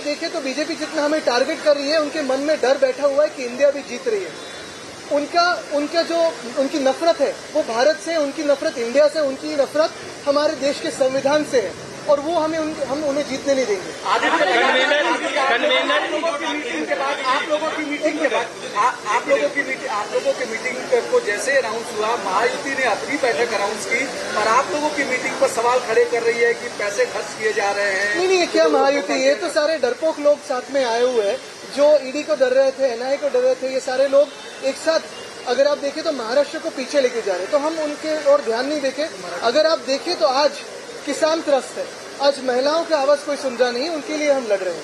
देखें तो बीजेपी जितना हमें टारगेट कर रही है, उनके मन में डर बैठा हुआ है कि इंडिया भी जीत रही है। उनका जो उनकी नफरत है वो भारत से, उनकी नफरत इंडिया से, उनकी नफरत हमारे देश के संविधान से है, और वो हम उन्हें जीतने नहीं देंगे। आप लोगों की मीटिंग को जैसे अनाउंस हुआ, महायुति ने अपनी बैठक अनाउंस की और आप लोगों की मीटिंग पर सवाल खड़े कर रही है कि पैसे खर्च किए जा रहे हैं। नहीं, क्या महायुति, ये तो सारे डरपोक लोग साथ में आए हुए हैं जो ईडी को डर रहे थे, एनआईए को डर रहे थे। ये सारे लोग एक साथ, अगर आप देखें तो महाराष्ट्र को पीछे लेके जा रहे हैं, तो हम उनके और ध्यान नहीं देखे। अगर आप देखें तो आज किसान त्रस्त है, आज महिलाओं की आवाज कोई सुन रहा नहीं, उनके लिए हम लड़ रहे हैं।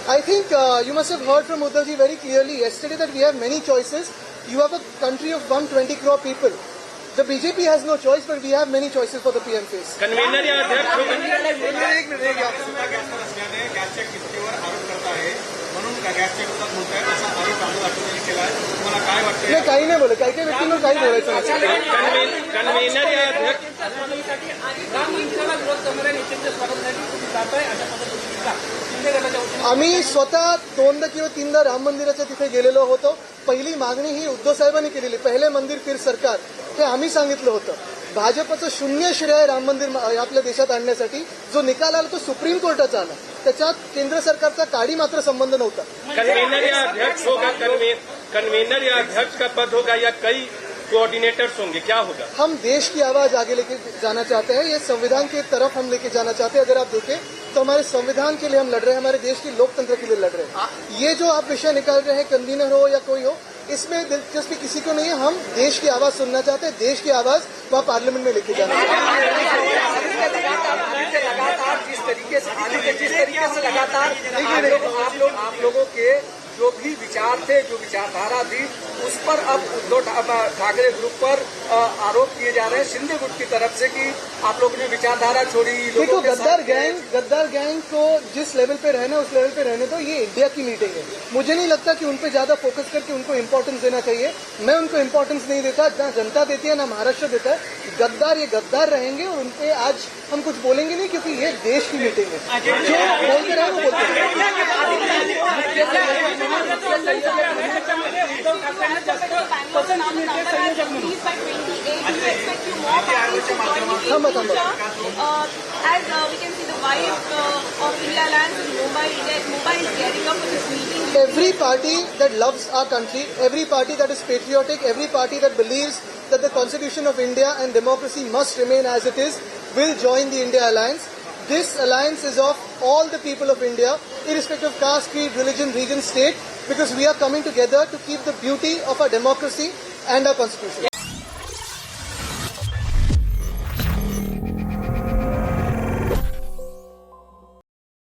I think you must have heard from Uddhav ji very clearly yesterday that we have many choices. You have a country of 120 crore people. The BJP has no choice, but we have many choices for the PM phase. Convener या अध्यक्ष नाही, काही नाही बोले, काही व्यक्तींना काही बोलायचं नाही. कन्वीनर या अध्यक्ष आम्ही स्वतः 2दा किंवा 3दा राम मंदिराच्या तिथे गेलेलो होतो. पहिली मागणी ही उद्धव साहेबांनी केलेली, पहिले मंदिर फिर सरकार, हे आम्ही सांगितलं होतं. भाजपचं शून्य श्रेय राम मंदिर आपल्या देशात आणण्यासाठी. जो निकाल आला तो सुप्रीम कोर्टाचा आला, त्याच्यात केंद्र सरकारचा काडी मात्र संबंध नव्हता. कन्वीनर या अध्यक्ष होगा, कन्वीनर या अध्यक्ष का पद होगा या कई कोऑर्डिनेटर्स होंगे, क्या होगा? हम देश की आवाज आगे लेके जाना चाहते हैं, ये संविधान की तरफ हम लेके जाना चाहते हैं. अगर आप देखें तो हमारे संविधान के लिए हम लड़ रहे हैं, हमारे देश की लोकतंत्र के लिए लड़ रहे हैं. ये जो आप विषय निकाल रहे हैं, कन्वीनर हो या कोई हो, इसमें दिलचस्पी किसी को नहीं है. हम देश की आवाज सुनना चाहते हैं, देश की आवाज वहाँ पार्लियामेंट में लेके जाना चाहते हैं. लगातार जिस तरीके से लगातार आप लोगों के जो भी विचार थे, जो विचारधारा थी, उस पर अब उद्धव ठाकरे ग्रुप पर आरोप किए जा रहे हैं शिंदे गुट की तरफ से कि आप लोगों ने विचारधारा छोड़ी. देखो, गद्दार गैंग को जिस लेवल पे रहना उस लेवल पे रहने दो. ये इंडिया की मीटिंग है, मुझे नहीं लगता कि उन पे ज्यादा फोकस करके उनको इम्पोर्टेंस देना चाहिए. मैं उनको इम्पोर्टेंस नहीं देता, ना जनता देती है, ना महाराष्ट्र देता है. गद्दार ये गद्दार रहेंगे और उनपे आज हम कुछ बोलेंगे नहीं, क्योंकि ये देश की मीटिंग है. जो बोलते रहे वो बोलते As we can see, the vibe of India Alliance in Mumbai is gearing up for this meeting. Every party that loves our country, every party that is patriotic, every party that believes that the Constitution of India and democracy must remain as it is, will join the India Alliance. This alliance is of all the people of India, irrespective of caste, creed, religion, region, state, because we are coming together to keep the beauty of our democracy and our Constitution.